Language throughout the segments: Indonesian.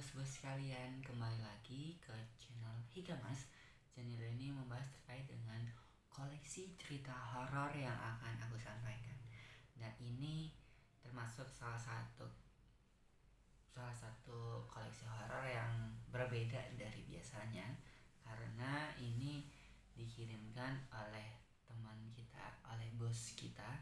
bos-bos sekalian, kembali lagi ke channel Hikamas. Channel ini membahas terkait dengan koleksi cerita horor yang akan aku sampaikan. Dan ini termasuk salah satu koleksi horor yang berbeda dari biasanya, karena ini dikirimkan oleh teman kita, oleh bos kita,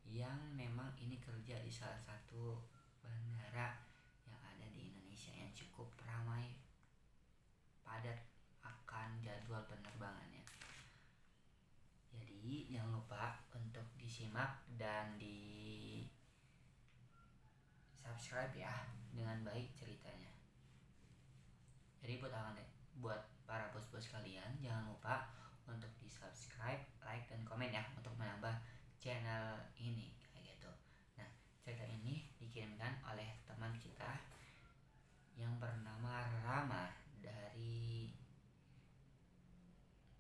yang memang ini kerja di salah satu bandara yang ada di Indonesia yang cukup ramai padat akan jadwal penerbangannya. Jadi jangan lupa untuk disimak dan di subscribe ya dengan baik ceritanya. Jadi buat para bos-bos kalian, jangan lupa untuk di subscribe, like, dan komen ya untuk menambah channel ini kayak gitu. Nah, cerita ini dikirimkan oleh teman kita yang bernama Rama, dari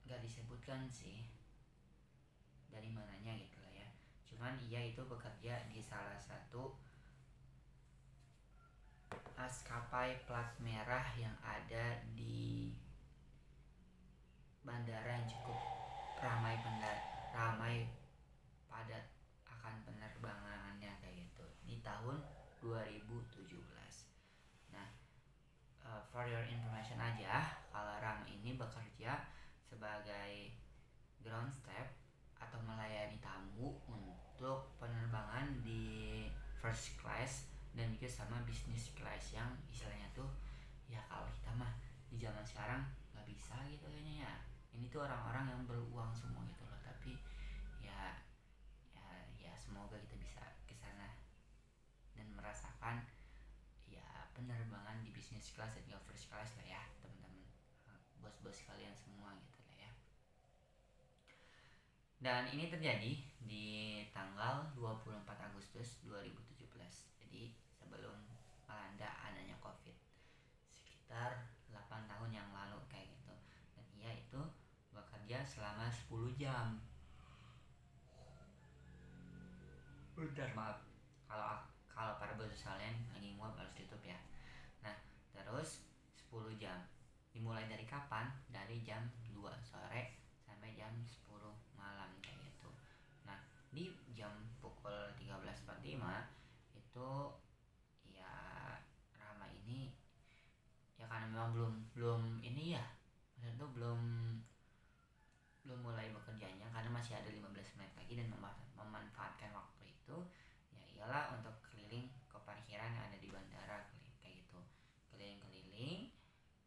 gak disebutkan sih dari mananya gitu lah ya. Cuman ia itu bekerja di salah satu maskapai plat merah yang ada di bandara yang cukup ramai padat akan penerbangannya kayak gitu di tahun 2017. Nah, for your information aja, kalau Ram ini bekerja sebagai ground staff atau melayani tamu untuk penerbangan di first class dan juga sama business class, yang istilahnya tuh ya kalau kita mah di zaman sekarang nggak bisa gitu kayaknya ya. Ini tuh orang-orang yang beruang semua gitu loh, tapi ya ya semoga kita bisa ke sana dan merasakan ya penerbangan di business class dan juga first class lah ya teman-teman, bos-bos kalian semua gitu lah ya. Dan ini terjadi di tanggal 24 Agustus 2017. Jadi sebelum melanda adanya Covid, sekitar 8 tahun yang lalu kayak gitu. Dan ia itu bekerja selama 10 jam. Bentar, maaf. Kalau para bos kalian lagi nguap harus tutup ya. Nah, terus 10 jam. Dimulai dari kapan? Dari jam 2 sore sampai jam 10 malam kayak gitu. Nah, di jam pukul 13.45 itu ya Rama ini ya karena memang belum ini ya. Maksudnya tuh belum mulai bekerjanya karena masih ada 15 menit lagi, dan memanfaatkan waktu itu ya iyalah untuk keliling ke parkiran yang ada di bandara kayak gitu, keliling-keliling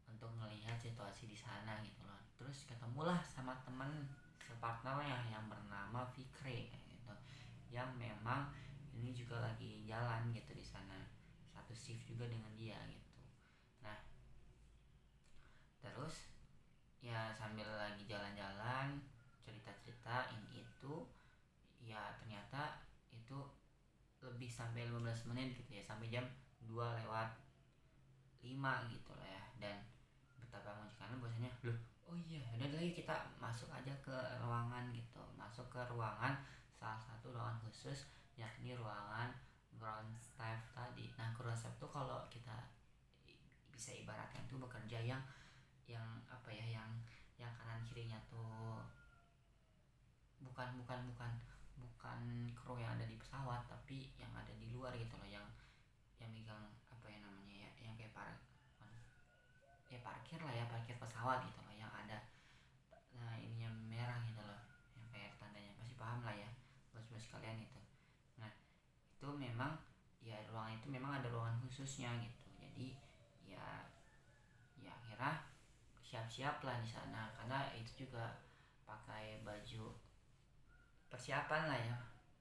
untuk ngelihat situasi di sana gitu loh. Terus ketemulah sama teman separtnernya yang bernama Fikri kayak gitu, yang memang ini juga lagi jalan gitu di sana, satu shift juga dengan dia gitu. Nah, terus ya sambil lagi jalan-jalan cerita-cerita ini itu ya ternyata itu lebih sampai 15 menit gitu ya, sampai jam 2:05 gitu lah ya. Dan betapa mengucapkan bahwasanya loh, oh iya udah lagi kita masuk aja ke ruangan gitu, masuk ke ruangan, salah satu ruangan khusus yakni ruangan ground staff tadi. Nah, ground staff tuh kalau kita bisa ibaratkan tuh bekerja yang apa ya, yang kanan kirinya tuh bukan kru yang ada di pesawat, tapi yang ada di luar gitu loh, yang megang apa ya namanya ya, yang kayak parkir lah ya, parkir pesawat gitu loh, yang ada nah ininya merah gitu loh, yang kayak tandanya, pasti paham lah ya bos-bos kalian itu. Nah, itu memang ya ruangan itu memang ada ruangan khususnya gitu. Jadi ya akhirnya siap-siap lah di sana, karena itu juga pakai baju persiapan lah ya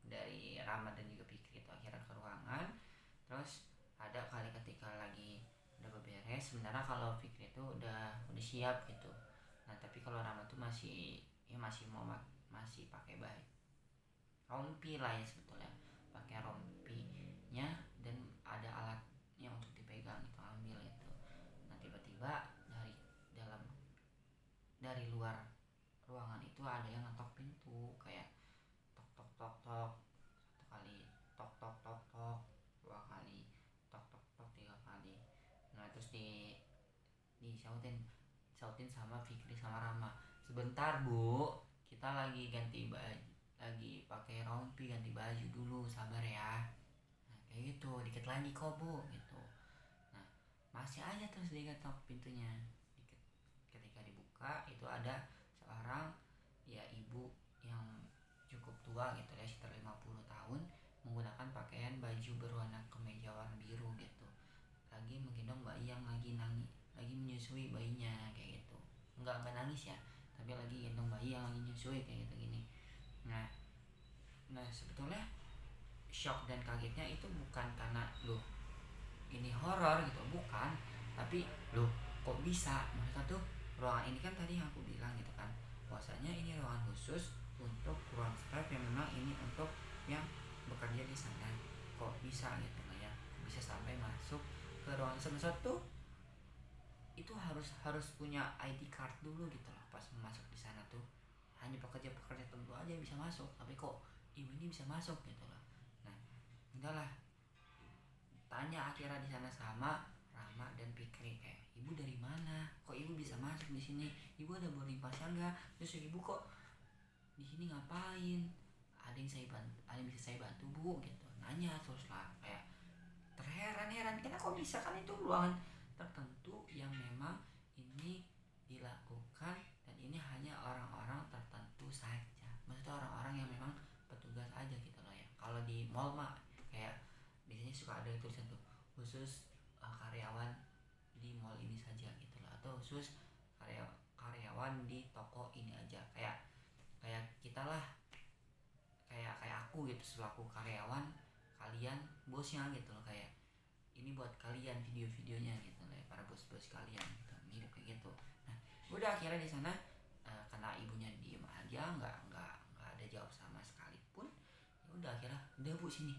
dari Rama dan juga Fikri. Itu akhirnya ke ruangan, terus ada kali ketika lagi udah beberes, sementara kalau Fikri itu udah siap gitu. Nah, tapi kalau Rama tuh masih pakai rompi lah ya sebetulnya, pakai rompinya dan ada alatnya untuk dipegang itu, ambil itu. Nah, tiba-tiba dari luar ruangan itu ada yang ngetok pintu, kayak tok tok tok tok, satu kali tok tok tok tok, dua kali tok tok tok, tiga kali. Nah, terus disautin sama Fikri sama Rama, sebentar Bu, kita lagi ganti baju, lagi pakai rompi, ganti baju dulu, sabar ya. Nah kayak gitu, dikit lagi kok Bu gitu. Nah masih aja terus diketok pintunya. Ketika dibuka itu ada seorang ya ibu yang cukup tua gitu ya, sekitar 50 tahun, menggunakan pakaian baju berwarna kemeja warna biru gitu, lagi menggendong bayi yang lagi nangis, lagi menyusui bayinya kayak gitu. Enggak nangis ya, tapi lagi gendong bayi yang lagi menyusui kayak gitu gini. Nah sebetulnya shock dan kagetnya itu bukan karena loh ini horor gitu, bukan, tapi loh kok bisa, maksudnya tuh ruangan ini kan tadi yang aku bilang gitu kan, bahwasanya ini ruangan khusus untuk ruang staff yang memang ini untuk yang bekerja di sana, kok bisa gitu lah ya, bisa sampai masuk ke ruangan semester tuh itu harus punya ID card dulu gitu loh pas masuk di sana tuh, hanya pekerja-pekerja tertentu aja yang bisa masuk, tapi kok ibu ini bisa masuk gitu loh. Nah udahlah, tanya akhirnya di sana sama Rama dan Fikri, kayak ibu dari mana, kok ibu bisa masuk di sini, ibu ada boarding pass enggak, terus ibu kok di sini ngapain, ada yang bisa saya bantu Bu gitu, nanya terus lah, kayak terheran-heran karena kok bisa, kan itu ruangan tertentu yang memang ini dilakukan dan ini hanya orang-orang tertentu saja, maksudnya orang-orang yang memang petugas aja gitu loh ya. Kalau di mall mah kayak biasanya suka ada tulisan tuh khusus karyawan di mall ini saja gitu loh, atau khusus karyawan di toko ini aja, kayak kita lah, kayak aku gitu selaku karyawan, kalian bosnya gitu loh, kayak ini buat kalian video-videonya gitu loh ya, para bos-bos kalian gitu, mirip kayak gitu. Nah udah akhirnya di sana karena ibunya diem aja, nggak ada jawab sama sekalipun, ya udah akhirnya udah Bu sini,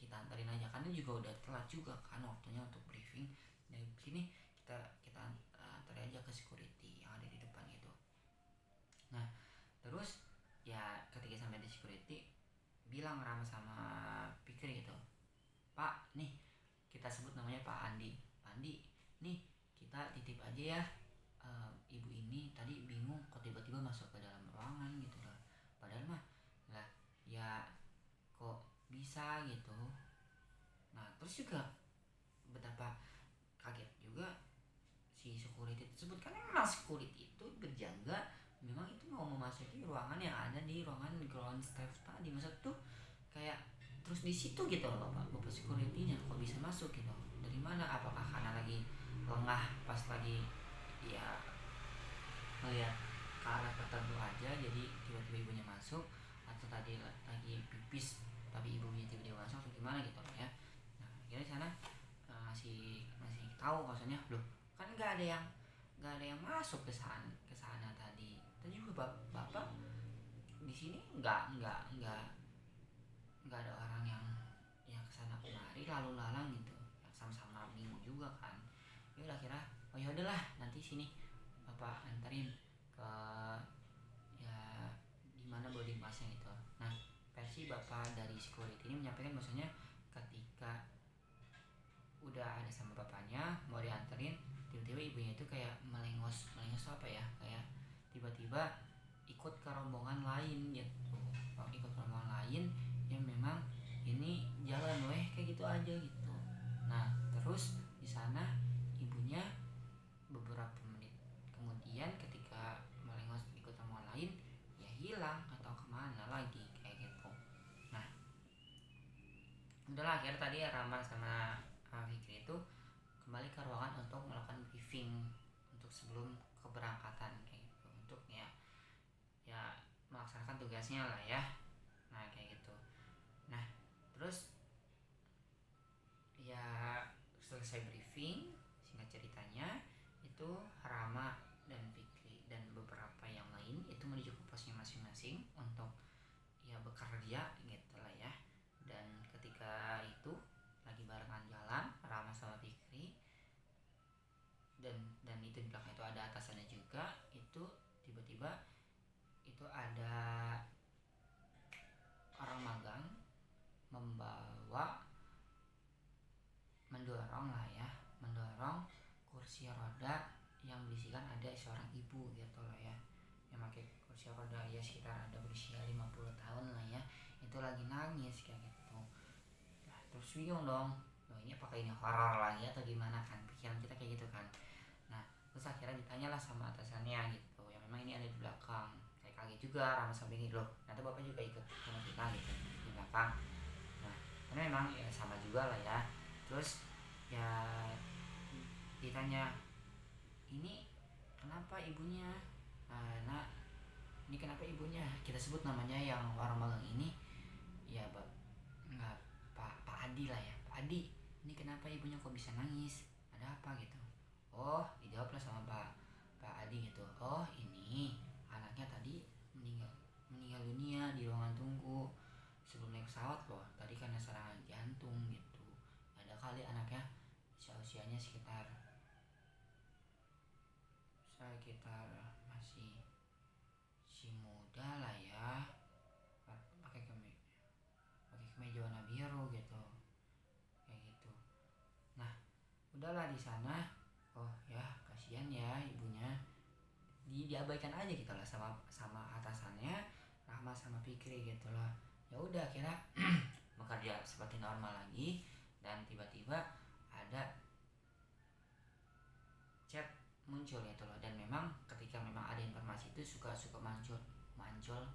kita anterin aja, karena juga udah telat juga kan waktunya untuk briefing. Dari sini kita anterin aja ke security yang ada di depan gitu. Nah terus ya ketika sampai di security, bilang Rama sama Fikri gitu, Pak nih, kita sebut namanya Pak Andi, nih kita titip aja ya, ibu ini tadi bingung kok tiba-tiba masuk ke dalam ruangan gitu loh, padahal mah lah ya kok bisa gitu. Nah terus juga betapa kaget juga si security tersebut, karena memang security itu berjaga, memang itu mau memasuki ruangan yang ada di ruangan ground staff tadi, masa tuh kayak terus di situ gitu loh bapak securitynya kok bisa masuk gitu, dari mana, apakah karena lagi lengah pas lagi ya melihat ke arah tertentu aja jadi tiba-tiba ibunya masuk, atau tadi lagi pipis tapi ibunya tiba-tiba masuk atau gimana gitu loh ya. Nah akhirnya sana masih tahu maksudnya loh, kan nggak ada yang masuk ke sana tadi juga bapak di sini nggak ada orang yang kesana kemari lalu lalang gitu, yang sama-sama bingung juga kan. Ya udah kira oh ya udahlah nanti sini bapak anterin ke ya di mana boarding passnya gitu. Nah versi bapak dari security ini menyampaikan maksudnya ketika udah ada sama bapaknya mau dianterin, tiba-tiba ibunya itu kayak melengos apa ya, kayak tiba-tiba ikut ke rombongan lain gitu, ikut rombongan lain yang memang ini jalan weh kayak gitu aja gitu. Nah terus di sana ibunya beberapa menit kemudian ketika melengos ikut rombongan lain ya hilang atau kemana lagi kayak gitu. Nah udahlah akhirnya tadi Rama sama Fikri itu kembali ke ruangan untuk melakukan briefing untuk sebelum keberangkatan kayak gitu, untuk ya melaksanakan tugasnya lah ya. Nah kayak gitu. Nah terus ya selesai briefing, singkat ceritanya itu Rama dan Fikri dan beberapa yang lain itu menuju ke posnya masing-masing untuk ya bekerja gitu lah ya. Dan ketika itu lagi barengan jalan Rama sama Fikri, dan itu di belakang itu ada atasannya juga, itu tiba-tiba itu ada orang magang mendorong kursi roda yang berisikan ada seorang ibu gitu loh ya, yang pakai kursi roda ya sekitar ada berusia 50 tahun lah ya, itu lagi nangis kayak gitu. Nah, terus bingung dong, ini apakah ini horor lagi atau gimana kan, pikiran kita kayak gitu kan. Nah terus akhirnya ditanyalah sama atasannya gitu, yang memang ini ada di belakang. Saya kaget juga, ramah sampai ini loh, ternyata bapak juga ikut sama kita gitu di belakang. Nah karena memang ya sama juga lah ya. Terus ya ditanya, ini kenapa ibunya, nah ini kenapa ibunya, kita sebut namanya yang orang magang ini ya nggak, Pak Adi lah ya, Pak Adi, ini kenapa ibunya kok bisa nangis, ada apa gitu. Oh dijawablah sama Pak Adi gitu, oh ini anaknya tadi meninggal dunia di ruangan tunggu sebelum naik pesawat loh, tadi karena serangan jantung gitu. Ada kali anaknya usianya sekitar masih si muda lah ya, pakai kemeja warna biru gitu kayak gitu. Nah udahlah di sana, oh ya kasihan ya ibunya, diabaikan aja gitu lah sama atasannya Rahma sama Fikri gitu lah. Ya udah kira bekerja seperti normal lagi, dan tiba-tiba ada chat muncul gitu loh. Dan memang ketika memang ada informasi itu suka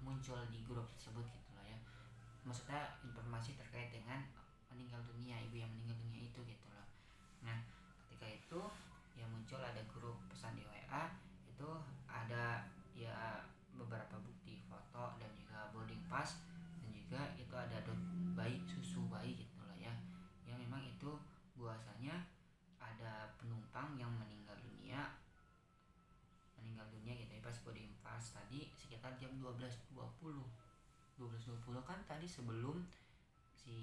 muncul di grup tersebut gitu loh ya, maksudnya informasi terkait dengan meninggal dunia, ibu yang meninggal dunia itu gitu loh. Nah ketika itu ya muncul ada grup pesan di WA, itu ada ya beberapa bukti foto dan juga boarding pass, dan juga itu ada bayi, susu bayi gitu loh ya, yang memang itu bahwasanya ada penumpang yang meninggal dunia gitu ya, pas boarding pass tadi sekitar jam 12.20 kan tadi, sebelum si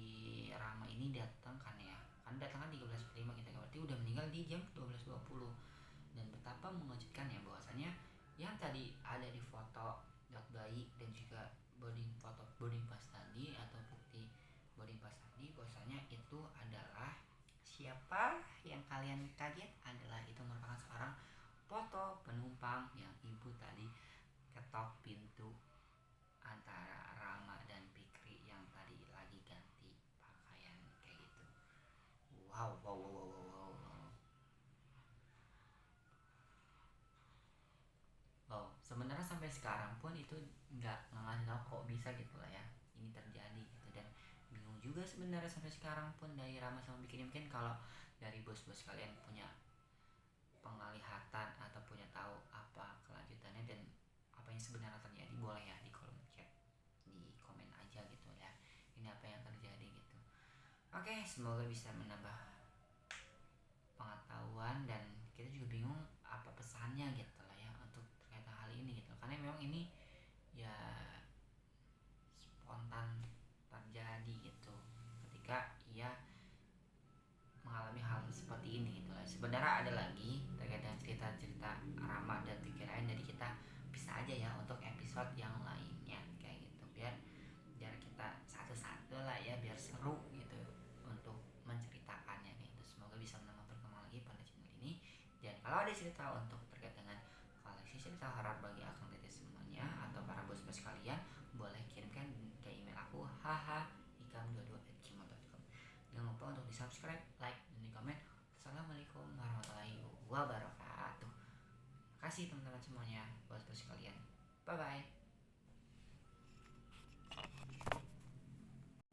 Rama ini datang kan ya, kan datang kan 13.05 gitu, berarti udah meninggal di jam 12.20. Dan betapa mengejutkan ya bahwasanya yang tadi ada di foto bayi dan juga boarding pass tadi atau bukti boarding pass tadi, bahwasanya itu adalah siapa yang kalian kaget, adalah itu merupakan seorang foto penumpang yang ibu tadi ketok pintu antara Rama dan Fikri yang tadi lagi ganti pakaian kayak gitu. Wow. Sebenarnya sampai sekarang pun itu nggak ngasih tahu kok bisa gitu lah ya ini terjadi gitu, dan bingung juga sebenarnya sampai sekarang pun dari Rama sama Fikri. Mungkin kalau dari bos-bos kalian punya penglihatan atau punya tahu apa kelanjutannya dan apa yang sebenarnya terjadi, boleh ya di kolom chat, di komen aja gitu ya, ini apa yang terjadi gitu. Oke, semoga bisa menambah pengetahuan, dan kita juga bingung apa pesannya gitu lah ya untuk terkait hal ini gitu, karena memang ini ya spontan terjadi gitu ketika ia mengalami hal seperti ini gitu lah. Sebenarnya ada lagi terkait dengan cerita-cerita Rama dan Fikri lain, jadi kita bisa aja ya untuk episode yang lainnya kayak gitu, biar kita satu-satu lah ya, biar seru gitu untuk menceritakannya gitu. Semoga bisa menambah perkembangan lagi pada channel ini. Dan kalau ada cerita untuk terkait dengan koleksi cerita horor bagi akang teteh semuanya atau para bos-bos kalian, boleh kirimkan ke email aku hahikam22@gmail.com. Jangan lupa untuk di subscribe, like, dan di komen. Assalamualaikum warahmatullahi wabarakatuh. Terima kasih teman-teman semuanya, bos-bos kalian. Bye bye.